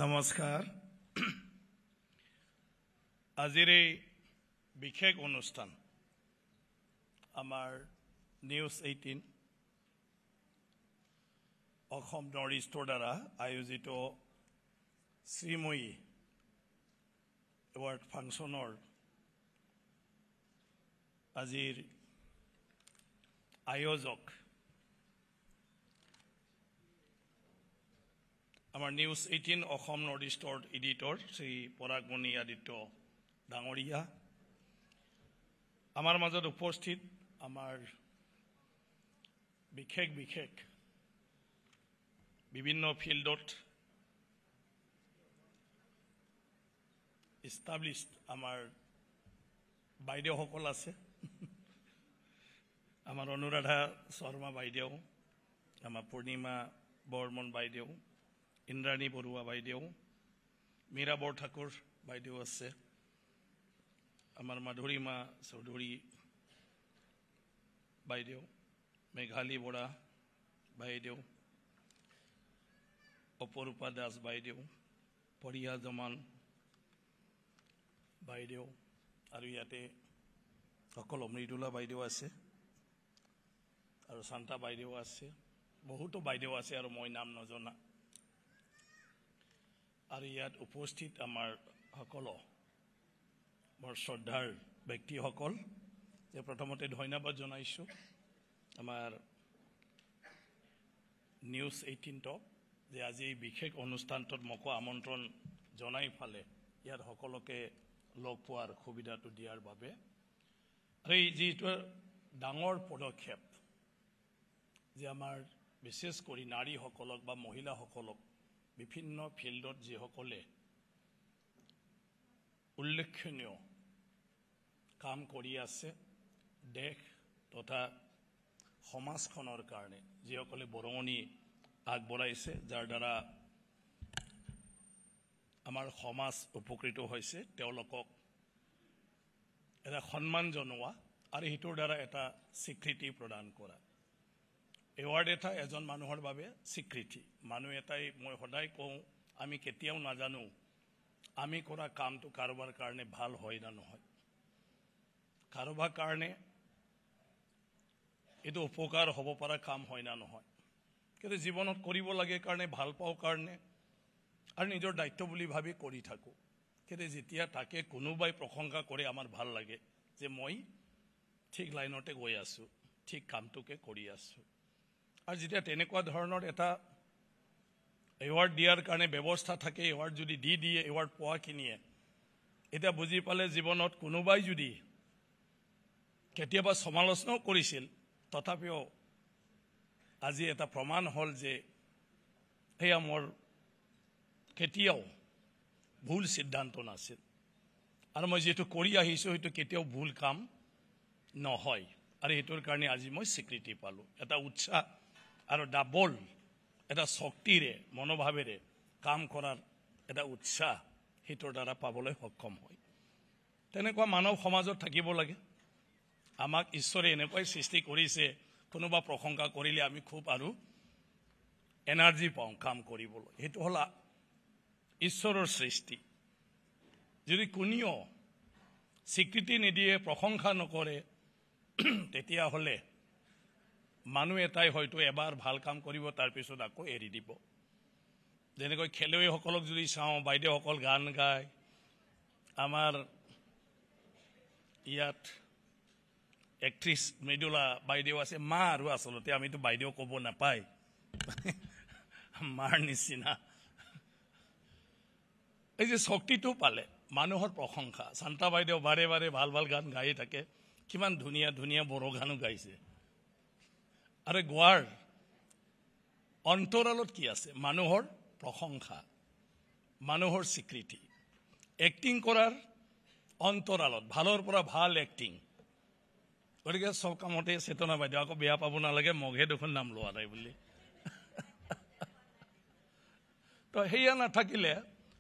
নমস্কাৰ আজিৰ এই বিশেষ অনুষ্ঠান আমাৰ নিউজ 18 অসম নৰ্থ ইষ্টৰ দ্বাৰা আয়োজিত শ্ৰীময়ী এৱাৰ্ড ফাংচনৰ আজিৰ আয়োজক আমাৰ নিউজ 18 অসম নৰ্থ ইষ্টৰ এডিটৰ শ্ৰী পৰাগমণি আদিত্য ডাঙৰীয়া আমাৰ মাজত উপস্থিত আমাৰ বিশেষ বিভিন্ন ফিল্ডত এষ্টাব্লিছড আমাৰ বাইদেউসকল আছে আমাৰ অনুৰাধা শৰ্মা বাইদেউ আমাৰ পূৰ্ণিমা বৰ্মন বাইদেউ ইন্দ্ৰাণী বৰুৱা বাইদেউ মীৰা বৰঠাকুৰ বাইদেউ আছে আমাৰ মাধুৰীমা চৌধুৰী বাইদেউ মেঘালী বৰা বাইদেউ অপৰূপা দাস বাইদেউ পৰিয়া জমান বাইদেউ আৰু ইয়াতে অকল মৃদুলা বাইদেউ আছে আৰু শান্তা বাইদেউ আছে বহুতো বাইদেউ আছে আৰু মই নাম নজনা আৰু ইয়াত উপস্থিত আমাৰ সকলো বৰ শ্ৰদ্ধাৰ ব্যক্তিসকল যে প্ৰথমতে ধন্যবাদ জনাইছোঁ আমাৰ নিউজ 18 যে আজি এই বিশেষ অনুষ্ঠানটোত মোক আমন্ত্ৰণ জনাই ফালে ইয়াত সকলোকে লগ পোৱাৰ সুবিধাটো দিয়াৰ বাবে আৰু এই যিটো ডাঙৰ পদক্ষেপ যে আমাৰ বিশেষ কৰি নাৰীসকলক বা মহিলাসকলক বিভিন্ন ফিল্ডত যিসকলে উল্লেখনীয় কাম কৰি আছে দেশ তথা সমাজখনৰ কাৰণে যিসকলে বৰঙণি আগবঢ়াইছে যাৰ দ্বাৰা আমাৰ সমাজ উপকৃত হৈছে তেওঁলোকক এটা সন্মান জনোৱা আৰু সেইটোৰ দ্বাৰা এটা স্বীকৃতি প্ৰদান কৰা এৱাৰ্ড এটা এজন মানুহৰ বাবে স্বীকৃতি মানুহ এটাই মই সদায় কওঁ আমি কেতিয়াও নাজানো আমি কৰা কামটো কাৰোবাৰ কাৰণে ভাল হয় না নহয় কাৰোবাৰ কাৰণে এইটো উপকাৰ হ'ব পৰা কাম হয় না নহয় কিন্তু জীৱনত কৰিব লাগে কাৰণে ভাল পাওঁ কাৰণে আৰু নিজৰ দায়িত্ব বুলি ভাবি কৰি থাকোঁ কিন্তু যেতিয়া তাকে কোনোবাই প্ৰশংসা কৰে আমাৰ ভাল লাগে যে মই ঠিক লাইনতে গৈ আছোঁ ঠিক কামটোকে কৰি আছোঁ আৰু যেতিয়া তেনেকুৱা ধৰণৰ এটা এৱাৰ্ড দিয়াৰ কাৰণে ব্যৱস্থা থাকে এৱাৰ্ড যদি দিয়ে এৱাৰ্ড পোৱাখিনিয়ে এতিয়া বুজি পালে জীৱনত কোনোবাই যদি কেতিয়াবা সমালোচনাও কৰিছিল তথাপিও আজি এটা প্ৰমাণ হ'ল যে এয়া মোৰ কেতিয়াও ভুল সিদ্ধান্ত নাছিল আৰু মই যেটো কৰি আহিছোঁ সেইটো কেতিয়াও ভুল কাম নহয় আৰু এটোৰ কাৰণে আজি মই স্বীকৃতি পালোঁ এটা উৎসাহ আৰু ডাবল এটা শক্তিৰে মনোভাৱেৰে কাম কৰাৰ এটা উৎসাহ হেতুৰ দ্বাৰা পাবলৈ সক্ষম হয় তেনেকুৱা মানৱ সমাজত থাকিব লাগে আমাক ঈশ্বৰে এনেকৈ সৃষ্টি কৰিছে কোনোবা প্ৰশংসা কৰিলে আমি খুব আৰু এনাৰ্জি পাওঁ কাম কৰিবলৈ হেতু হ'ল ঈশ্বৰৰ সৃষ্টি যদি কোনেও স্বীকৃতি নিদিয়ে প্ৰশংসা নকৰে তেতিয়া হলে মানুহ এটাই হয়তো এবাৰ ভাল কাম কৰিব তাৰ পিছত আকৌ এৰি দিব যেনেকৈ খেলুৱৈসকলক যদি চাওঁ বাইদেউসকল গান গায় আমাৰ ইয়াত এক্ট্ৰেছ মৃদুলা বাইদেউ আছে মা আৰু আচলতে আমিতো বাইদেউ ক'ব নাপায় মাৰ নিচিনা এই যে শক্তিটো পালে মানুহৰ প্ৰশংসা শান্তা বাইদেউ বাৰে বাৰে ভাল গান গাই থাকে কিমান ধুনীয়া বড়ো গানো গাইছে আৰু গোৱাৰ অন্তৰালত কি আছে মানুহৰ প্ৰশংসা মানুহৰ স্বীকৃতি এক্টিং কৰাৰ অন্তৰালত ভালৰ পৰা ভাল এক্টিং গতিকে সব কামতে চেতনা বাইদেউ আকৌ বেয়া পাব নালাগে মগহে দেখোন নাম লোৱা নাই বুলি তো সেয়া নাথাকিলে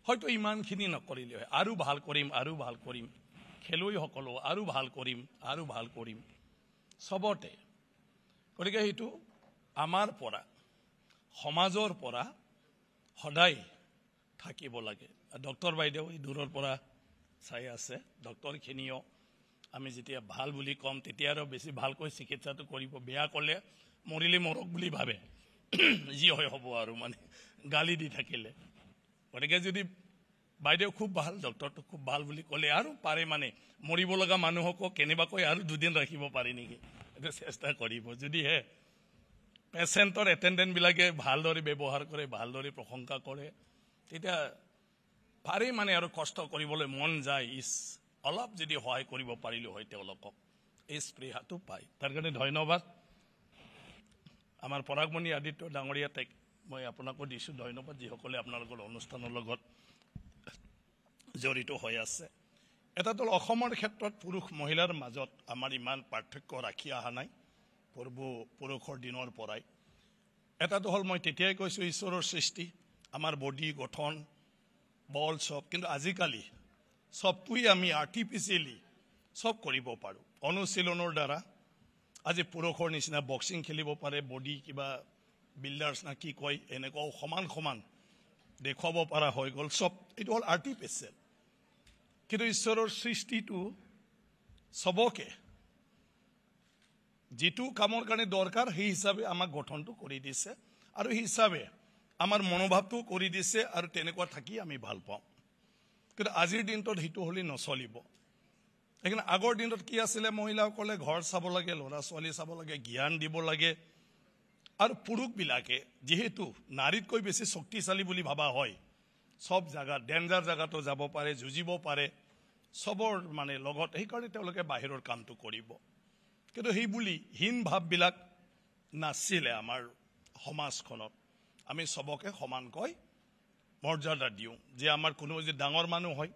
হয়তো ইমানখিনি নকৰিলে হয় আৰু ভাল কৰিম খেলুৱৈসকলো আৰু ভাল কৰিম সবতে গতিকে সেইটো আমাৰ পৰা সমাজৰ পৰা সদায় থাকিব লাগে ডক্টৰ বাইদেউ দূৰৰ পৰা চাই আছে ডক্টৰখিনিও আমি যেতিয়া ভাল বুলি কম তেতিয়া আৰু বেছি ভালকৈ চিকিৎসাটো কৰিব বেয়া ক'লে মৰিলে মৰক বুলি ভাবে যি হয় হ'ব আৰু মানে গালি দি থাকিলে গতিকে যদি বাইদেউ খুব ভাল ডক্টৰটো খুব ভাল বুলি ক'লে আৰু পাৰে মানে মৰিব লগা মানুহকো কেনেবাকৈ আৰু দুদিন ৰাখিব পাৰি নেকি এইটো চেষ্টা কৰিব যদিহে পেচেণ্টৰ এটেণ্ডেণ্টবিলাকে ভালদৰে ব্যৱহাৰ কৰে ভালদৰে প্ৰশংসা কৰে তেতিয়া পাৰে মানে আৰু কষ্ট কৰিবলৈ মন যায় অলপ যদি সহায় কৰিব পাৰিলো হয় তেওঁলোকক এই স্পৃহাটো পায় তাৰ কাৰণে ধন্যবাদ আমাৰ পৰাগমণি আদিত্য ডাঙৰীয়া তাইক মই আপোনাকো দিছোঁ ধন্যবাদ যিসকলে আপোনালোকৰ অনুষ্ঠানৰ লগত জড়িত হৈ আছে এটাতো অসমৰ ক্ষেত্ৰত পুৰুষ মহিলাৰ মাজত আমাৰ ইমান পাৰ্থক্য ৰাখি অহা নাই পুৰুষৰ দিনৰ পৰাই এটাতো হ'ল মই তেতিয়াই কৈছোঁ ঈশ্বৰৰ সৃষ্টি আমাৰ বডি গঠন বল চব কিন্তু আজিকালি সবটোৱে আমি আৰ্টিফিচিয়েলি সব কৰিব পাৰোঁ অনুশীলনৰ দ্বাৰা আজি পুৰুষৰ নিচিনা বক্সিং খেলিব পাৰে বডি কিবা বিল্ডাৰ্ছ না কি কয় এনেকুৱাও সমান সমান দেখুৱাব পৰা হৈ গ'ল সব এইটো হ'ল আৰ্টিফিচিয়েল কিন্তু ঈশ্বৰৰ সৃষ্টিটো সবকে যিটো কামৰ কাৰণে দৰকাৰ সেই হিচাপে আমাক গঠনটো কৰি দিছে আৰু সেই হিচাপে আমাৰ মনোভাৱটো কৰি দিছে আৰু তেনেকুৱা থাকি আমি ভাল পাওঁ কিন্তু আজিৰ দিনটোত সেইটো হ'লে নচলিব সেইকাৰণে আগৰ দিনত কি আছিলে মহিলাসকলে ঘৰ চাব লাগে ল'ৰা ছোৱালী চাব লাগে জ্ঞান দিব লাগে আৰু পুৰুষবিলাকে যিহেতু নাৰীতকৈ বেছি শক্তিশালী বুলি ভাবা হয় সব জায়গাত ডেঞ্জাৰ জায়গাতো যাব পাৰে যুঁজিব পাৰে সবৰ মানে লগত সেইকাৰণে তেওঁলোকে বাহিৰৰ কামটো কৰিব কিন্তু সেই বুলি হীন ভাৱবিলাক নাছিলে আমাৰ সমাজখনত আমি সবকে সমানকৈ মৰ্যাদা দিওঁ যে আমাৰ কোনো যদি ডাঙৰ মানুহ হয়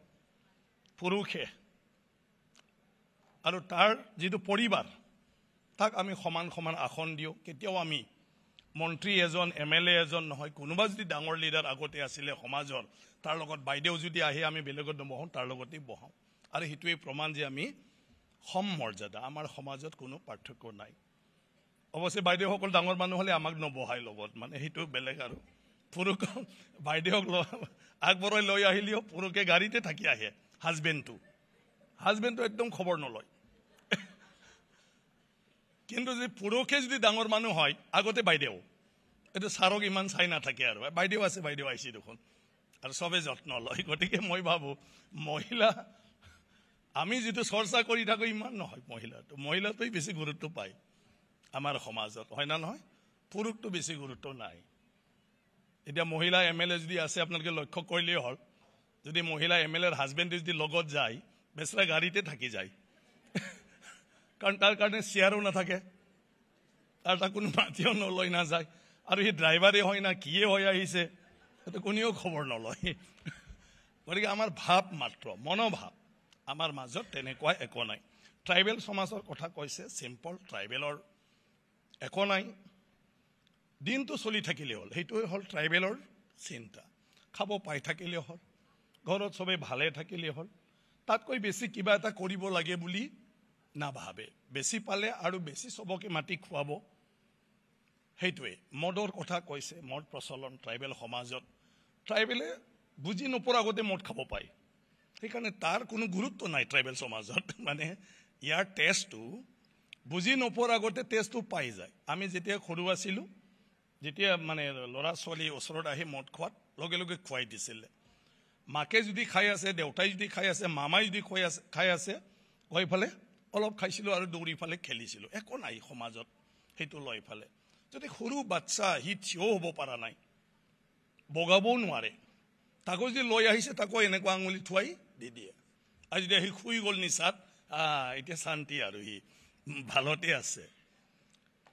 পুৰুষে আৰু তাৰ যিটো পৰিবাৰ তাক আমি সমান সমান আসন দিওঁ কেতিয়াও আমি মন্ত্ৰী এজন MLA এজন নহয় কোনোবা যদি ডাঙৰ লিডাৰ আগতে আছিলে সমাজৰ তাৰ লগত বাইদেউ যদি আহে আমি বেলেগত নবহোঁ তাৰ লগতেই বহাওঁ আৰু সেইটোৱেই প্ৰমাণ যে আমি সম মৰ্যাদা আমাৰ সমাজত কোনো পাৰ্থক্য নাই অৱশ্যে বাইদেউসকল ডাঙৰ মানুহ হ'লে আমাক নবহাই লগত মানে সেইটো বেলেগ আৰু পুৰুষ বাইদেউক আগবঢ়াই লৈ আহিলেও পুৰুষে গাড়ীতে থাকি আহে হাজবেণ্ডটো একদম খবৰ নলয় কিন্তু যদি পুৰুষে যদি ডাঙৰ মানুহ হয় আগতে বাইদেউ এইটো ছাৰক ইমান চাই নাথাকে আৰু বাইদেউ আছে বাইদেউ আহিছে দেখোন আৰু চবে যত্ন লয় গতিকে মই ভাবোঁ মহিলা আমি যিটো চৰ্চা কৰি থাকোঁ ইমান নহয় মহিলাটোৱেই বেছি গুৰুত্ব পায় আমাৰ সমাজত হয় না নহয় পুৰুষটো বেছি গুৰুত্ব নাই এতিয়া মহিলা MLA যদি আছে আপোনালোকে লক্ষ্য কৰিলেই হ'ল যদি মহিলা MLAৰ হাজবেণ্ডে যদি লগত যায় বেচৰা গাড়ীতে থাকি যায় কাৰণ তাৰ কাৰণে চেয়াৰো নাথাকে তাৰ কোনো মাতিও নলয় নাযায় আৰু সেই ড্ৰাইভাৰে হয় না কিয়ে হৈ আহিছে সেইটো কোনেও খবৰ নলয় গতিকে আমাৰ ভাৱ মাত্ৰ মনোভাৱ আমাৰ মাজত তেনেকুৱা একো নাই ট্ৰাইবেল সমাজৰ কথা কৈছে চিম্পল ট্ৰাইবেলৰ একো নাই দিনটো চলি থাকিলে হ'ল সেইটোৱে হ'ল ট্ৰাইবেলৰ চিন্তা খাব পাই থাকিলে হ'ল ঘৰত চবে ভালে থাকিলে হ'ল তাতকৈ বেছি কিবা এটা কৰিব লাগে বুলি নাভাবে বেছি পালে আৰু বেছি সবকে মাটি খুৱাব সেইটোৱে মদৰ কথা কৈছে মদ প্ৰচলন ট্ৰাইবেল সমাজত ট্ৰাইবেলে বুজি নপৰা আগতে মদ খাব পায় সেইকাৰণে তাৰ কোনো গুৰুত্ব নাই ট্ৰাইবেল সমাজত মানে ইয়াৰ টেষ্টটো বুজি নপৰা আগতে টেষ্টটো পাই যায় আমি যেতিয়া সৰু আছিলোঁ যেতিয়া মানে ল'ৰা ছোৱালী ওচৰত আহি মদ খোৱাত লগে লগে খুৱাই দিছিলে মাকে যদি খাই আছে দেউতাই যদি খাই আছে মামাই যদি খাই আছে গৈ ফালে অলপ খাইছিলোঁ আৰু দৌৰি ফালে খেলিছিলোঁ একো নাই সমাজত সেইটো লৈ ফালে যদি সৰু বাচ্চা সি থিয় হ'ব পৰা নাই বগাবও নোৱাৰে তাকো যদি লৈ আহিছে তাকো এনেকুৱা আঙুলি থুৱাই দি দিয়ে আৰু যদি সি শুই গ'ল নিচাত এতিয়া শান্তি আৰু সি ভালতে আছে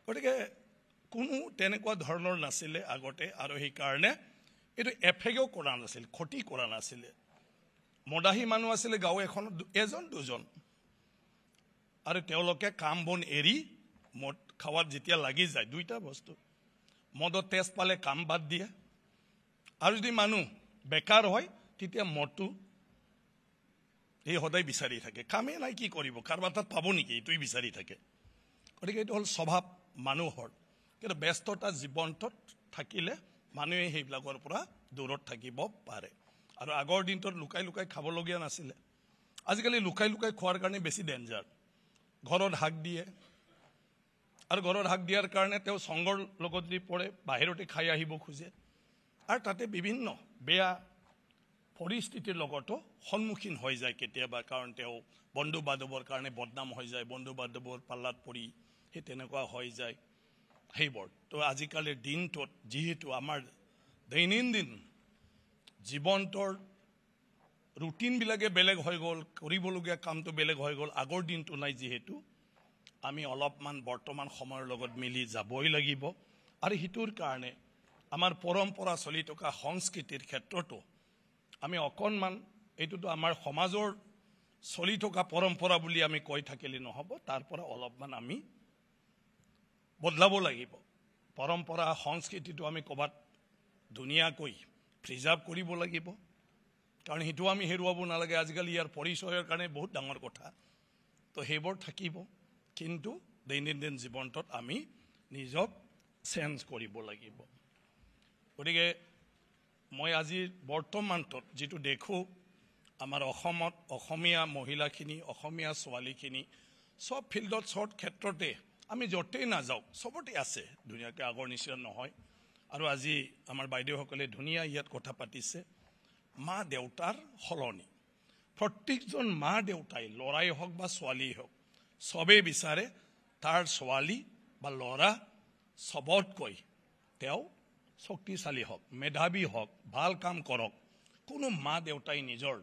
গতিকে কোনো তেনেকুৱা ধৰণৰ নাছিলে আগতে আৰু সেইকাৰণে এইটো এফেক্টও কৰা নাছিল ক্ষতি কৰা নাছিলে মদাহী মানুহ আছিলে গাঁও এখনত এজন দুজন আৰু তেওঁলোকে কাম বন এৰি মদ খাৱাত যেতিয়া লাগি যায় দুইটা বস্তু মদত তেজ পালে কাম বাদ দিয়ে আৰু যদি মানুহ বেকাৰ হয় তেতিয়া মদটো এই সদায় বিচাৰি থাকে কামেই নাই কি কৰিব কাৰোবাৰ তাত পাব নেকি এইটোৱে বিচাৰি থাকে গতিকে এইটো হ'ল স্বভাৱ মানুহৰ কিন্তু ব্যস্ততা জীৱনটোত থাকিলে মানুহে সেইবিলাকৰ পৰা দূৰত থাকিব পাৰে আৰু আগৰ দিনটোত লুকাই লুকাই খাবলগীয়া নাছিলে আজিকালি লুকাই লুকাই খোৱাৰ কাৰণে বেছি ডেঞ্জাৰ ঘৰত হাক দিয়ে আৰু ঘৰত হাক দিয়াৰ কাৰণে তেওঁ সংগৰ লগত যদি পৰে বাহিৰতে খাই আহিব খোজে আৰু তাতে বিভিন্ন বেয়া পৰিস্থিতিৰ লগতো সন্মুখীন হৈ যায় কেতিয়াবা কাৰণ তেওঁ বন্ধু বান্ধৱৰ কাৰণে বদনাম হৈ যায় বন্ধু বান্ধৱৰ পাল্লাত পৰি সেই তেনেকুৱা হৈ যায় সেইবোৰ তো আজিকালিৰ দিনটোত যিহেতু আমাৰ দৈনন্দিন জীৱনটোৰ ৰুটিনবিলাকে বেলেগ হৈ গ'ল কৰিবলগীয়া কামটো বেলেগ হৈ গ'ল আগৰ দিনটো নাই যিহেতু আমি অলপমান বৰ্তমান সময়ৰ লগত মিলি যাবই লাগিব আৰু হিটোৰ কাৰণে আমাৰ পৰম্পৰা চলি থকা সংস্কৃতিৰ ক্ষেত্ৰতো আমি অকণমান এইটোতো আমাৰ সমাজৰ চলি থকা পৰম্পৰা বুলি আমি কৈ থাকিলে নহ'ব তাৰ পৰা অলপমান আমি বদলাব লাগিব পৰম্পৰা সংস্কৃতিটো আমি ক'বাত ধুনীয়াকৈ প্ৰিজাৰ্ভ কৰিব লাগিব কাৰণ সেইটো আমি হেৰুৱাব নালাগে আজিকালি ইয়াৰ পৰিচয়ৰ কাৰণে বহুত ডাঙৰ কথা তো সেইবোৰ থাকিব কিন্তু দৈনন্দিন জীৱনটোত আমি নিজক চেঞ্জ কৰিব লাগিব গতিকে মই আজি বৰ্তমানটোত যিটো দেখোঁ আমাৰ অসমত অসমীয়া মহিলাখিনি অসমীয়া ছোৱালীখিনি সব ফিল্ডত চব ক্ষেত্ৰতে আমি য'তেই নাযাওঁ চবতে আছে ধুনীয়াকৈ আগৰ নিচিনা নহয় আৰু আজি আমাৰ বাইদেউসকলে ধুনীয়া ইয়াত কথা পাতিছে মা দেউতাৰ সলনি প্ৰত্যেকজন মা দেউতাই ল'ৰাই হওক বা ছোৱালীয়ে হওক চবেই বিচাৰে তাৰ ছোৱালী বা ল'ৰা চবতকৈ তেওঁ শক্তিশালী হওক মেধাৱী হওক ভাল কাম কৰক কোনো মা দেউতাই নিজৰ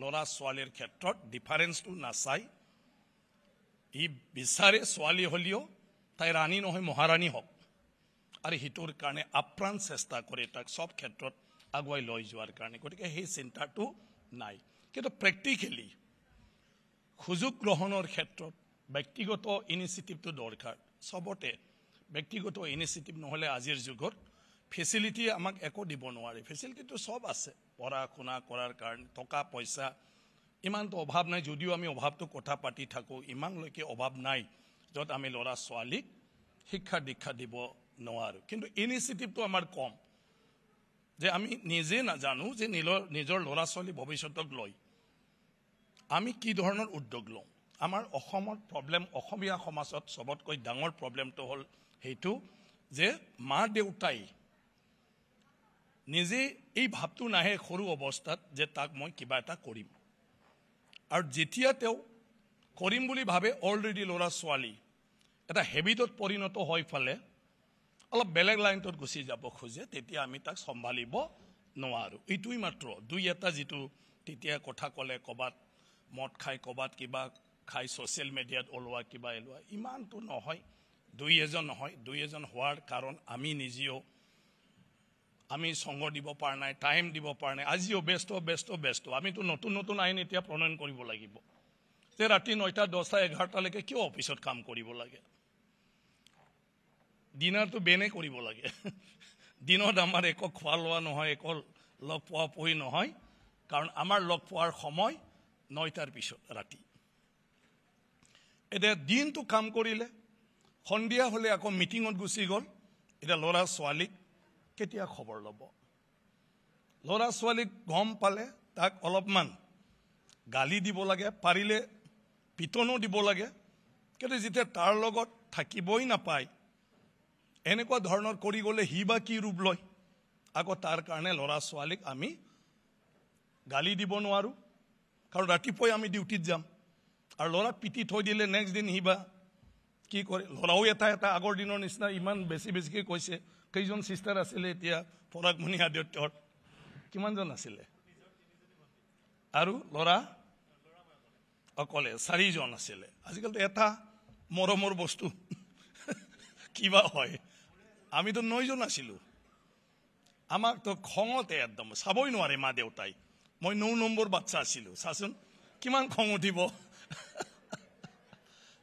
ল'ৰা ছোৱালীৰ ক্ষেত্ৰত ডিফাৰেঞ্চটো নাচাই ই বিচাৰে ছোৱালী হ'লেও তাই ৰাণী নহয় মহাৰাণী হওক আৰু হিটোৰ কাৰণে আপ্ৰাণ চেষ্টা কৰে তাক সব ক্ষেত্ৰত আগুৱাই লৈ যোৱাৰ কাৰণে গতিকে সেই চিন্তাটো নাই কিন্তু প্ৰেক্টিকেলি সুযোগ গ্ৰহণৰ ক্ষেত্ৰত ব্যক্তিগত ইনিচিয়েটিভটো দৰকাৰ সবতে ব্যক্তিগত ইনিচিয়েটিভ নহ'লে আজিৰ যুগত ফেচিলিটি আমাক একো দিব নোৱাৰে ফেচিলিটিটো সব আছে পঢ়া শুনা কৰাৰ কাৰণে টকা পইচা ইমানটো অভাৱ নাই যদিও আমি অভাৱটো কথা পাতি থাকোঁ ইমানলৈকে অভাৱ নাই য'ত আমি ল'ৰা ছোৱালীক শিক্ষা দীক্ষা দিব নোৱাৰোঁ কিন্তু ইনিচিয়েটিভটো আমাৰ কম যে আমি নিজে নাজানো যে নিজৰ ল'ৰা ছোৱালী ভৱিষ্যতক লৈ আমি কি ধৰণৰ উদ্যোগ লওঁ আমাৰ অসমত প্ৰব্লেম অসমীয়া সমাজত সবতকৈ ডাঙৰ প্ৰব্লেমটো হ'ল সেইটো যে মা দেউতাই নিজে এই ভাৱটো নাহে সৰু অৱস্থাত যে তাক মই কিবা এটা কৰিম আৰু যেতিয়া তেওঁ কৰিম বুলি ভাবে অলৰেডি ল'ৰা ছোৱালী এটা হেবিটত পৰিণত হৈ ফালে অলপ বেলেগ লাইনটোত গুচি যাব খোজে তেতিয়া আমি তাক চম্ভালিব নোৱাৰোঁ এইটোই মাত্ৰ দুই এটা যিটো তেতিয়া কথা ক'লে ক'বাত মদ খাই ক'বাত কিবা খাই ছ'চিয়েল মিডিয়াত ওলোৱা কিবা এলোৱা ইমানটো নহয় দুই এজন হোৱাৰ কাৰণ আমি নিজেও আমি সংগ দিব পৰা নাই টাইম দিব পৰা নাই আজিও ব্যস্ত আমিতো নতুন আইন এতিয়া প্ৰণয়ন কৰিব লাগিব যে ৰাতি 9টা 10টা 11টালৈকে কিয় অফিচত কাম কৰিব লাগে ডিনাৰটো বেনে কৰিব লাগে দিনত আমাৰ একো খোৱা লোৱা নহয় একো লগ পোৱা পৰি নহয় কাৰণ আমাৰ লগ পোৱাৰ সময় 9টাৰ পিছত ৰাতি এতিয়া দিনটো কাম কৰিলে সন্ধিয়া হ'লে আকৌ মিটিঙত গুচি গ'ল এতিয়া ল'ৰা ছোৱালীক কেতিয়া খবৰ ল'ব ল'ৰা ছোৱালীক গম পালে তাক অলপমান গালি দিব লাগে পাৰিলে পিটনো দিব লাগে কিন্তু যেতিয়া তাৰ লগত থাকিবই নাপায় এনেকুৱা ধৰণৰ কৰি গ'লে হি বা কি ৰূপ লয় আকৌ তাৰ কাৰণে ল'ৰা ছোৱালীক আমি গালি দিব নোৱাৰোঁ কাৰণ ৰাতিপুৱাই আমি ডিউটিত যাম আৰু ল'ৰাক পিটি থৈ দিলে নেক্সট দিন হি বা কি কৰে ল'ৰাও এটা আগৰ দিনৰ নিচিনা ইমান বেছিকৈ কৈছে কেইজন চিষ্টাৰ আছিলে এতিয়া পৰাগমণি আদিত্যৰ কিমানজন আছিলে আৰু ল'ৰা অকলে 4জন আছিলে আজিকালিতো এটা মৰমৰ বস্তু কিবা হয় আমিতো 9জন আছিলোঁ আমাকতো খঙতে একদম চাবই নোৱাৰে মা দেউতাই মই 9 নম্বৰ বাচ্চা আছিলোঁ চাচোন কিমান খং উঠিব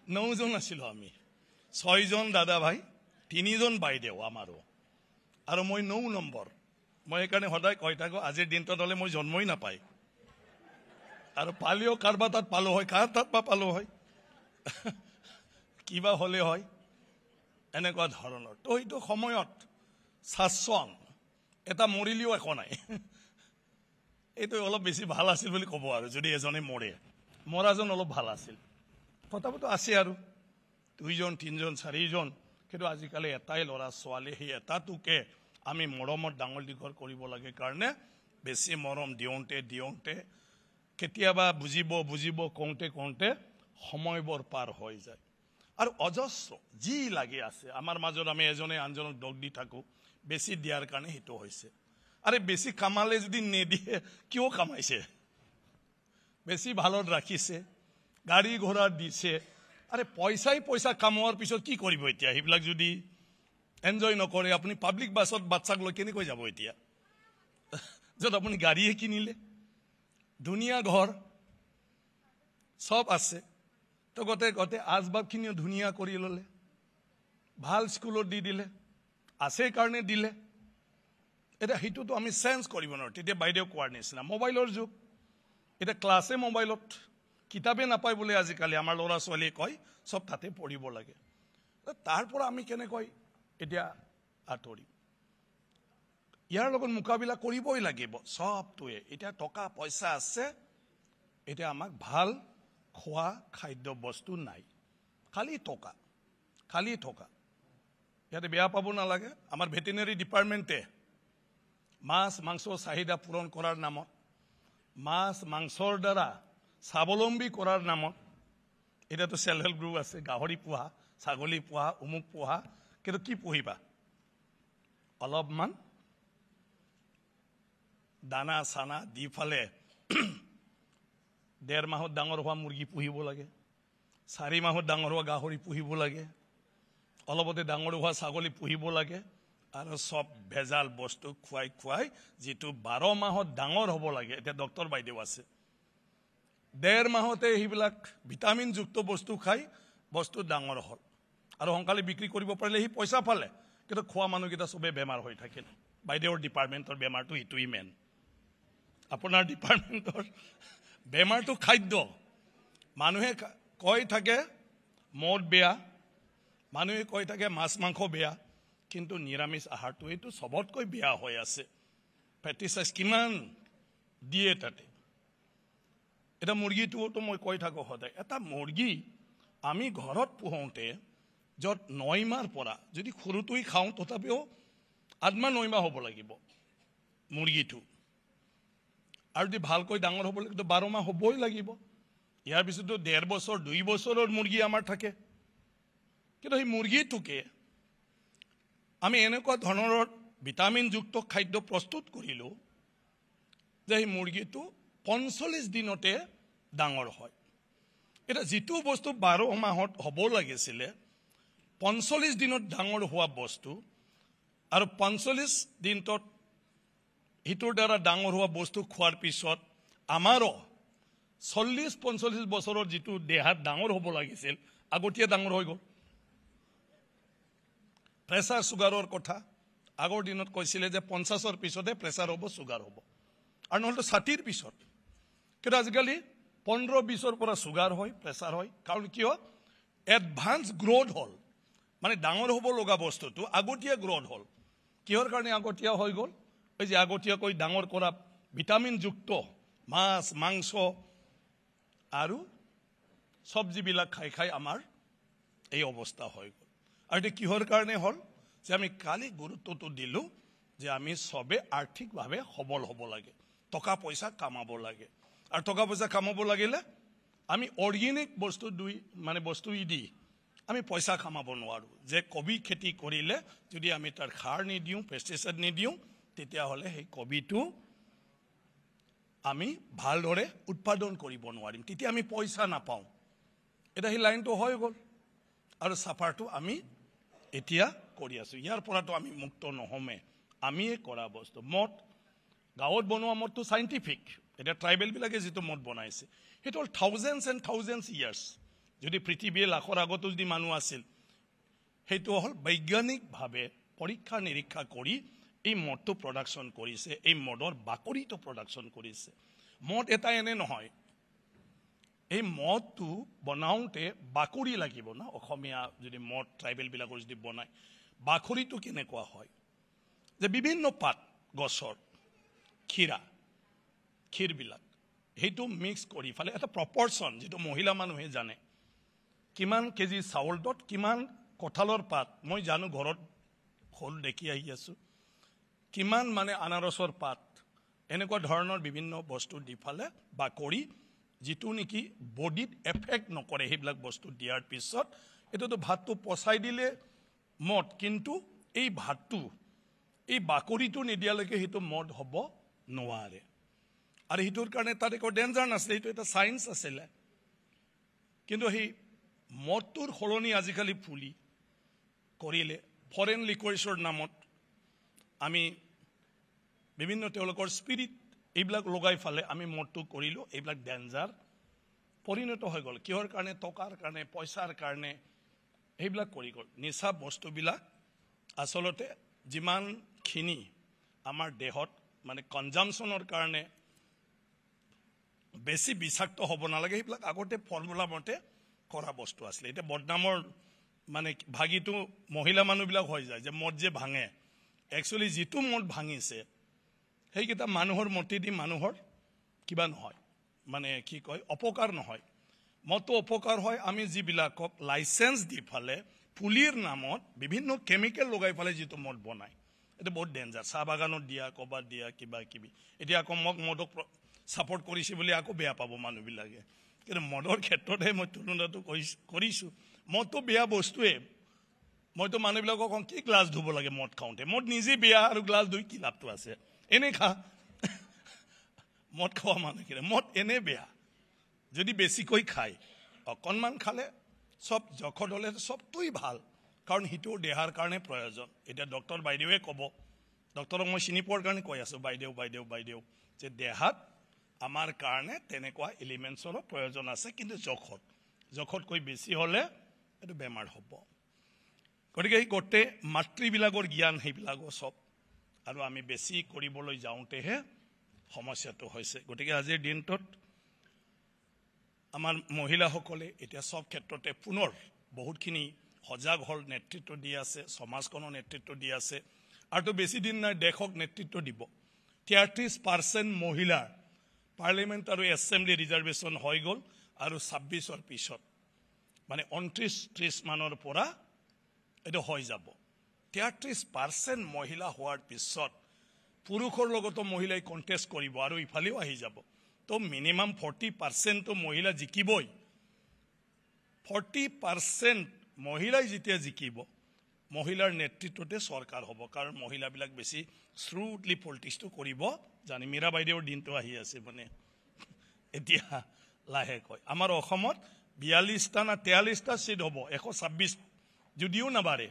9জন আছিলোঁ আমি 6জন দাদা ভাই 3জন বাইদেউ আমাৰো আৰু মই 9 নম্বৰ মই সেইকাৰণে সদায় কৈ থাকোঁ আজিৰ দিনটোত হ'লে মই জন্মই নাপায় আৰু পালেও কাৰোবাৰ তাত পালোঁ হয় কাৰ তাত বা পালোঁ হয় কিবা হ'লে হয় এনেকুৱা ধৰণৰ তো সেইটো সময়ত চাচং এটা মৰিলেও একো নাই এইটো অলপ বেছি ভাল আছিল বুলি ক'ব আৰু যদি এজনে মৰে মৰাজন অলপ ভাল আছিল তথাপিতো আছে আৰু 2 জন 3 জন 4 জন কিন্তু আজিকালি এটাই ল'ৰা ছোৱালী সেই এটাটোকে আমি মৰমত ডাঙৰ দীঘল কৰিব লাগে কাৰণে বেছি মৰম দিওঁতে কেতিয়াবা বুজিব কওঁতে সময়বোৰ পাৰ হৈ যায় আৰু অজস্ৰ যি লাগি আছে আমাৰ মাজত আমি এজনে আনজনক দগ দি থাকো বেছি দিয়াৰ কাৰণে হেতু হৈছে আৰে বেছি কামালে যদি নেদিয়ে কিয় কামাইছে বেছি ভালত ৰাখিছে গাড়ী ঘোড়া দিছে আৰে পইচা কামোৱাৰ পিছত কি কৰিব এতিয়া এইবিলাক যদি এনজয় নকৰে আপুনি পাব্লিক বাছত বাচ্চাক লৈ কেনেকৈ যাব এতিয়া য'ত আপুনি গাড়ীয়ে কিনিলে ধুনীয়া ঘৰ সব আছে তো গোটেই আচবাবখিনিও ধুনীয়া কৰি ল'লে ভাল স্কুলত দি দিলে আছে কাৰণে দিলে এটা সেইটোতো আমি চেঞ্জ কৰিব নোৱাৰো তেতিয়া বাইদেউ কোৱাৰ নিচিনা মোবাইলৰ যুগ এটা ক্লাছে মোবাইলত কিতাপে নাপায় বুলি আজিকালি আমাৰ ল'ৰা ছোৱালীয়ে কয় সব তাতে পঢ়িব লাগে তাৰ পৰা আমি কেনেকৈ এতিয়া আঁতৰিম ইয়াৰ লগত মোকাবিলা কৰিবই লাগিব সবটোৱে এতিয়া টকা পইচা আছে এতিয়া আমাক ভাল খোৱা খাদ্য বস্তু নাই খালি টকা ইয়াতে বেয়া পাব নালাগে আমাৰ ভেটেৰিনাৰী ডিপাৰ্টমেণ্টে মাছ মাংসৰ চাহিদা পূৰণ কৰাৰ নামত মাছ মাংসৰ দ্বাৰা স্বাৱলম্বী কৰাৰ নামত এতিয়াতো সেল্ফ হেল্প গ্ৰুপ আছে গাহৰি পোহা ছাগলী পোহা উমুক পোহা কিন্তু কি পুহিবা অলপমান দানা চানা দি ফালে 1.5 মাহত ডাঙৰ হোৱা মুৰ্গী পুহিব লাগে 4 মাহত ডাঙৰ হোৱা গাহৰি পুহিব লাগে অলপতে ডাঙৰ হোৱা ছাগলী পুহিব লাগে আৰু সব ভেজাল বস্তু খুৱাই যেটো 12 মাহত ডাঙৰ হ'ব লাগে এতিয়া ডক্টৰ বাইদেউ আছে 1.5 মাহতে এইবিলাক ভিটামিন যুক্ত বস্তু খাই বস্তু ডাঙৰ হ'ল আৰু সোনকালে বিক্ৰী কৰিব পাৰিলে সি পইচা পালে কিন্তু খোৱা মানুহকেইটা সবে বেমাৰ হৈ থাকিল বাইদেউৰ ডিপাৰ্টমেণ্টৰ বেমাৰটো ইটোই মেন আপোনাৰ ডিপাৰ্টমেণ্টৰ বেমাৰটো খাদ্য মানুহে কৈ থাকে মদ বেয়া মানুহে কৈ থাকে মাছ মাংস বেয়া কিন্তু নিৰামিষ আহাৰটো এইটো সবতকৈ বেয়া হৈ আছে পেষ্টিচাইড কিমান দিয়ে তাতে এটা মুৰ্গীটোতো মই কৈ থাকো সদায় এটা মুৰ্গী আমি ঘৰত পোহোঁতে য'ত 9 মাহৰ পৰা যদি সৰুটোই খাওঁ তথাপিও 8 মাহ 9 মাহ হ'ব লাগিব মুৰ্গীটো আৰু যদি ভালকৈ ডাঙৰ হ'ব লাগে 12 মাহ হ'বই লাগিব ইয়াৰ পিছতো 1.5 বছৰ 2 বছৰৰ মুৰ্গী আমাৰ থাকে কিন্তু এই মুৰ্গীটোকে আমি এনেকুৱা ধৰণৰ ভিটামিন যুক্ত খাদ্য প্ৰস্তুত কৰিলো যে এই মুৰ্গীটো 45 দিনতে ডাঙৰ হয় এটা যেটো বস্তু 12 মাহত হ'ব লাগিছিল 45 দিনত ডাঙৰ হোৱা বস্তু আৰু 45 দিনত হিটোৰ দ্বাৰা ডাঙৰ হোৱা বস্তু খোৱাৰ পিছত আমাৰো 40-45 বছৰৰ যেটো দেহাত ডাঙৰ হ'ব লাগিছিল আগতীয়া ডাঙৰ হৈ গ'ল প্ৰেছাৰ সুগাৰৰ কথা আগৰ দিনত কৈছিলে যে 50ৰ পিছতে প্ৰেছাৰ হ'ব সুগাৰ হ'ব আৰু নহলে 60ৰ পিছত কিন্তু আজিকালি 15-20ৰ পৰা সুগাৰ হয় প্ৰেছাৰ হয় কাৰণ কিয় এডভান্স গ্ৰোথ হ'ল মানে ডাঙৰ হ'ব লগা বস্তুটো আগতীয়া গ্ৰোথ হ'ল কিহৰ কাৰণে আগতীয়া হৈ গ'ল এই যে আগতীয়াকৈ ডাঙৰ কৰা ভিটামিন যুক্ত মাছ মাংস আৰু সবজিবিলাক খাই আমাৰ এই অৱস্থা হৈ গ'ল আৰু এটা কিহৰ কাৰণে হ'ল যে আমি কালি গুৰুত্বটো দিলো যে আমি সবে আৰ্থিকভাৱে সবল হ'ব লাগে টকা পইচা কামাব লাগে আৰু টকা পইচা কামাব লাগিলে আমি অৰ্গেনিক বস্তু বস্তু দি আমি পইচা কামাব নোৱাৰো যে কবি খেতি কৰিলে যদি আমি তাৰ সাৰ নিদিওঁ পেষ্টিচাইড নিদিওঁ তেতিয়াহ'লে সেই কবিটো আমি ভালদৰে উৎপাদন কৰিব নোৱাৰিম তেতিয়া আমি পইচা নাপাওঁ এটা এই লাইনটো হৈ গ'ল আৰু সাফাৰটো আমি এতিয়া কৰি আছো ইয়াৰ পৰাটো আমি মুক্ত নহমে আমি কৰা বস্তু মদ গাঁৱত বনোৱা মদটো সাইন্টিফিক এটা ট্ৰাইবেল বিলাকে যেটো মদ বনাইছে সেইটো থাউজেন্ডস এণ্ড থাউজেন্ডস ইয়াৰ্স যদি পৃথিৱীৰ লাখৰ আগতো যদি মানুহ আছিল সেইটো হ'ল বৈজ্ঞানিকভাৱে পৰীক্ষা নিৰীক্ষা কৰি এই মদটো প্ৰডাকশন কৰিছে এই মদৰ বাকৰিটো প্ৰডাকশন কৰিছে মদ এটা এনে নহয় এই মদটো বনাওঁতে বাকৰি লাগিব না অসমীয়া যদি মদ ট্ৰাইবেল বিলাকৰ যদি বনায় বাকৰিটো কেনেকুৱা হয় যে বিভিন্ন পাত গছৰ ক্ষীৰবিলাক সেইটো মিক্স কৰি ফালে এটা প্ৰপৰ্চন যেটো মহিলা মানুহে জানে কিমান কেজি চাউলটোত কিমান কঁঠালৰ পাত মই জানো ঘৰত খোল দেখি আহি আছো কিমান মানে আনাৰসৰ পাত এনেকুৱা ধৰণৰ বিভিন্ন বস্তু দি ফালে বা কৰি যেটো নেকি বডিত এফেক্ট নকৰে সেইবিলাক বস্তু দিয়াৰ পিছত এটোতো ভাতটো পচাই দিলে মদ কিন্তু এই ভাতটো এই বাকৰিটো নিদিয়ালৈকে হেতু মদ হ'ব নোৱাৰে আৰু হেতুৰ কাৰণে তাত একো ডেঞ্জাৰ নাছিলে হেতু এটা সায়েন্স আছিল কিন্তু হে মদটোৰ খলনি আজিকালি ফুলি কৰিলে ফৰেন লিকুইডছৰ নামত আমি বিভিন্ন তেওঁলোকৰ স্পিৰিট এইবিলাক লগাই ফালে আমি মদটো কৰিলো এইবিলাক ডেঞ্জাৰ পৰিণত হৈ গ'ল কিহৰ কাৰণে টকাৰ কাৰণে পইচাৰ কাৰণে এইবিলাক কৰি গ'ল নিচা বস্তুবিলাক আসলতে যিমানখিনি আমাৰ দেহত মানে কনজাম্পচনৰ কাৰণে বেছি বিষাক্ত হ'ব নালাগে এইবিলাক আগতে ফৰ্মুলা মতে কৰা বস্তু আছিল এটা বদনামৰ মানে ভাগিটো মহিলা মানুহবিলাক হৈ যায় যে মদ যে ভাঙে একচুয়ালি যেটো মদ ভাঙিছে সেইকেইটা মানুহৰ মতি দি মানুহৰ কিবা নহয় মানে কি কয় অপকাৰ নহয় মতো অপকাৰ হয় আমি যিবিলাকক লাইসেন্স দি ফালে পুলিৰ নামত বিভিন্ন কেমিকেল লগাই ফালে যেটো মদ বনায় এটা বহুত ডেঞ্জাৰ চাহ বাগানত দিয়া কবাত দিয়া কিবা কিবি এতিয়া আকৌ মদক সাপোর্ট কৰিছে বুলি আকৌ বেয়া পাব মানুহবিলাকে কিন্তু মদৰ ক্ষেত্ৰতে মই তুলনাটো কৰিছো মদটো বেয়া বস্তুৱে মইতো মানুহবিলাকক কওঁ কি গ্লাছ ধুব লাগে মদ খাওঁতে মদ নিজে বেয়া আৰু গ্লাছ ধুই কি লাভটো আছে এনে খা মদ খোৱা মানুহখিনি মদ এনে বেয়া যদি বেছিকৈ খায় অকণমান খালে সব জখত হলে সবটোই ভাল কাৰণ হিটো দেহাৰ কাৰণে প্ৰয়োজন এটা ডক্টৰ বাইদেৱে ক'ব ডক্টৰক মই চিনি পোৱাৰ কাৰণে কৈ আছো বাইদেউ যে দেহাত আমাৰ কাৰণে তেনেকুৱা এলিমেন্টছৰ প্ৰয়োজন আছে কিন্তু জখতকৈ বেছি হলে এটো বেমাৰ হ'ব গতিকে এই গোটে মাতৃবিলাকৰ জ্ঞান সেইবিলাকো সব আৰু আমি বেছি কৰিবলৈ যাওঁতেহে সমস্যাটো হৈছে গতিকে আজিৰ দিনটোত আমাৰ মহিলাসকলে এতিয়া সব ক্ষেত্ৰতে পুনৰ বহুতখিনি সজাগ হল নেতৃত্ব দি আছে সমাজখনৰ নেতৃত্ব দি আছে আৰু বেছি দিন নাই দেশক নেতৃত্ব দিব 33% মহিলা পাৰ্লিমেন্ট আৰু এছেম্বলি ৰিজাৰ্ভেশন হৈ গ'ল আৰু 26ৰ পিছত মানে 29-30 মানৰ পৰা এটো হৈ যাব 33% মহিলা হোৱাৰ পিছত পুৰুষৰ লগতো মহিলাই কন্টেস্ট কৰিব আৰু ইফালেও আহি যাব তো মিনিমাম 40% তো মহিলা জিকিবই 40% মহিলাই যেতিয়া জিকিব মহিলাৰ নেতৃত্বতে সৰকাৰ হ'ব কাৰণ মহিলাবিলাক বেছি স্মুথলি পলিটিক্সটো কৰিব জানি মীৰা বাইদেউৰ দিনটো আহি আছে মানে এতিয়া লাহে কয় আমাৰ অসমত 42টা না 43টা সিট হ'ব 126 যদিও নাবাৰে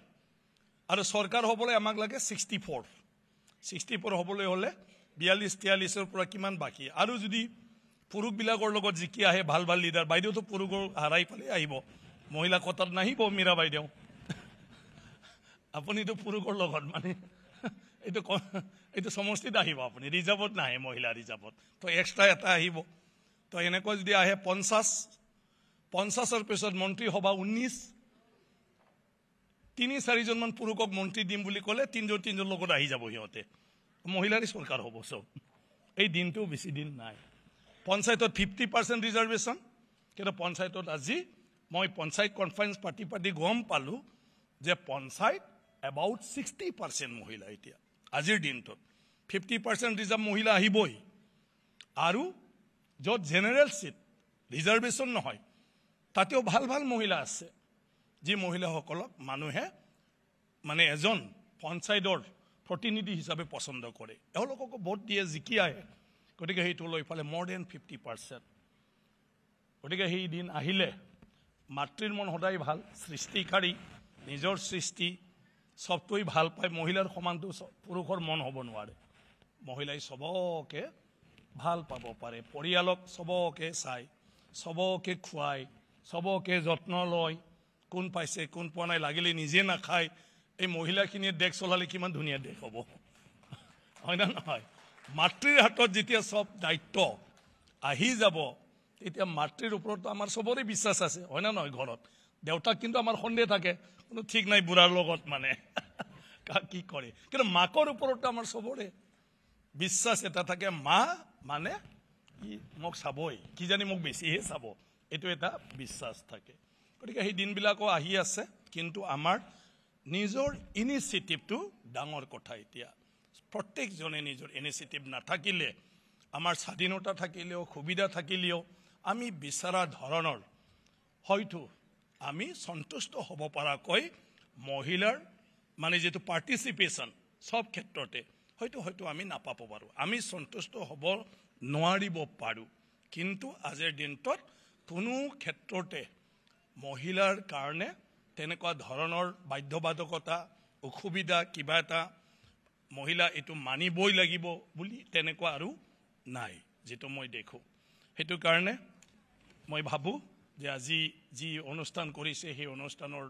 আৰু সৰকাৰ হ'বলৈ আমাক লাগে 64 হ'বলৈ হলে 42-43ৰ পৰা কিমান বাকি আৰু যদি পুৰুষবিলাকৰ লগত জিকি আহে ভাল লিডাৰ বাইদেউতো পুৰুষৰ হাৰাই পালে আহিব মহিলা কথাত নাহিব মীৰা বাইদেউ আপুনিতো পুৰুষৰ লগত মানে এইটো সমষ্টিত আহিব আপুনি ৰিজাৰ্ভত নাহে মহিলা ৰিজাৰ্ভত তো এক্সট্ৰা এটা আহিব তো এনেকৈ যদি আহে 50ৰ পিছত মন্ত্ৰী সভা 19 3-4 জন মান পুৰুষক মন্ত্ৰী দিম বুলি ক'লে 3জন লগত আহি যাব সিহঁতে মহিলাৰে সৰকাৰ হ'ব সব এই দিনটো বেছি দিন নাই পঞ্চায়তত 50% ৰিজাৰ্ভেশন কিন্তু পঞ্চায়তত আজি মই পঞ্চায়ত কনফাৰেন্স পাতি গম পালো যে পঞ্চায়ত about 60% মহিলা এতিয়া আজিৰ দিনটোত 50% ৰিজাৰ্ভ মহিলা আহিবই আৰু য'ত জেনাৰেল সিট ৰিজাৰ্ভেশন নহয় তাতেও ভাল মহিলা আছে যি মহিলাসকলক মানুহে মানে এজন পঞ্চায়তৰ প্ৰতিনিধি হিচাপে পছন্দ কৰে এওঁলোকক ভোট দিয়ে জিকি আহে গতিকে সেইটো লৈ ফালে more than 50% গতিকে সেই দিন আহিলে মাতৃৰ মন সদায় ভাল সৃষ্টিকাৰী নিজৰ সৃষ্টি সবটোই ভাল পায় মহিলাৰ সমানটো পুৰুষৰ মন হ'ব নোৱাৰে মহিলাই সবকে ভাল পাব পাৰে পৰিয়ালক সবকে চাই সবকে খুৱাই সবকে যত্ন লয় কোন পাইছে কোন পোৱা নাই লাগিলে নিজে নাখায় এই মহিলাখিনিয়ে দেশ চলালে কিমান ধুনীয়া দেশ হ'ব হয় না নহয় মাতৃৰ হাতত যেতিয়া সব দায়িত্ব আহি যাব তেতিয়া মাতৃৰ ওপৰতো আমাৰ সবৰে বিশ্বাস আছে হয় না নহয় ঘৰত দেউতাক কিন্তু আমাৰ সন্দেহ থাকে কোনো ঠিক নাই বুঢ়াৰ লগত মানে কি কৰে কিন্তু মাকৰ ওপৰতো আমাৰ সবৰে বিশ্বাস এটা থাকে মা মানে মোক চাবই কিজানি মোক বেছিহে চাব এইটো এটা বিশ্বাস থাকে গতিকে সেই দিনবিলাকো আহি আছে কিন্তু আমাৰ নিজৰ ইনিচিয়েটিভটো ডাঙৰ কথা এতিয়া প্ৰত্যেকজনে নিজৰ ইনিচিয়েটিভ নাথাকিলে আমাৰ স্বাধীনতা থাকিলেও সুবিধা থাকিলেও আমি বিচৰা ধৰণৰ হয়তো আমি সন্তুষ্ট হ'ব পৰাকৈ মহিলাৰ মানে যেটো পাৰ্টিসিপেশন সব ক্ষেত্ৰতে হয়তো আমি নাপাব পাৰো আমি সন্তুষ্ট হ'ব নোৱাৰিব পাৰো কিন্তু আজিৰ দিনটোত কোনো ক্ষেত্ৰতে মহিলাৰ কাৰণে তেনেকুৱা ধৰণৰ বাধ্যবাধকতা অসুবিধা কিবা এটা মহিলা এটো মানিবই লাগিব বুলি তেনেকুৱা আৰু নাই যেটো মই দেখো হেতু কাৰণে মই ভাবো যে আজি যি অনুষ্ঠান কৰিছে সেই অনুষ্ঠানৰ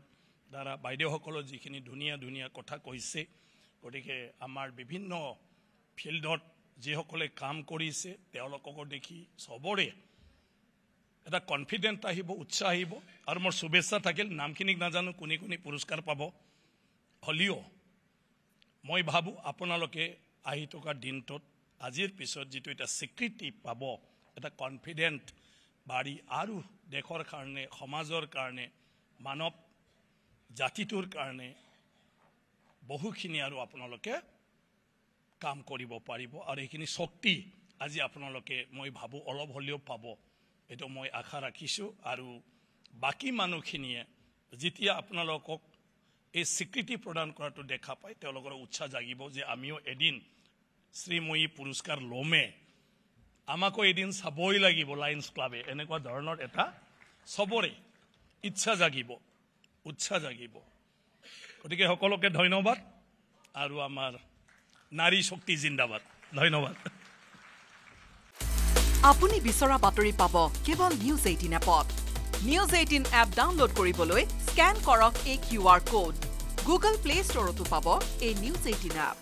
দ্বাৰা বাইদেউসকলৰ যিখিনি ধুনীয়া কথা কৈছে গতিকে আমাৰ বিভিন্ন ফিল্ডত যিসকলে কাম কৰিছে তেওঁলোকক দেখি সবৰে এটা কনফিডেন্ট আহিব উৎসাহ আহিব আৰু মোৰ শুভেচ্ছা থাকিল নামখিনিক নাজানো কোনি পুৰস্কাৰ পাব হলিও মই ভাবো আপোনালোকে আহি থকা দিনটোত আজিৰ পিছত যেটো এটা স্বীকৃতি পাব এটা কনফিডেন্ট বাড়ি আৰু দেশৰ কাৰণে সমাজৰ কাৰণে মানৱ জাতিটোৰ কাৰণে বহুখিনি আৰু আপোনালোকে কাম কৰিব পাৰিব আৰু এইখিনি শক্তি আজি আপোনালোকে মই ভাবো অলপ হলিও পাব এটো মই আশা ৰাখিছো আৰু বাকি মানুহখিনিয়ে যেতিয়া আপোনালোকক এই স্বীকৃতি প্ৰদান কৰাটো দেখা পায় তেওঁলোকৰ উৎসাহ জাগিব যে আমিও এদিন শ্ৰীময়ী পুৰস্কাৰ লমে আমাকো এদিন চাবই লাগিব লায়ন্স ক্লাবে এনেকুৱা ধৰণৰ এটা সবৰে ইচ্ছা জাগিব উৎসাহ জাগিব গতিকে সকলোকে ধন্যবাদ আৰু আমাৰ নাৰী শক্তি জিন্দাবাদ ধন্যবাদ আপুনি বিচৰা বাতৰি পাব কেৱল নিউজ 18 এপত নিউজ 18 এপ ডাউনলোড কৰিবলৈ স্ক্যান কৰক এই QR কোড গুগল প্লে ষ্টৰতো পাব এই নিউজ 18 এপ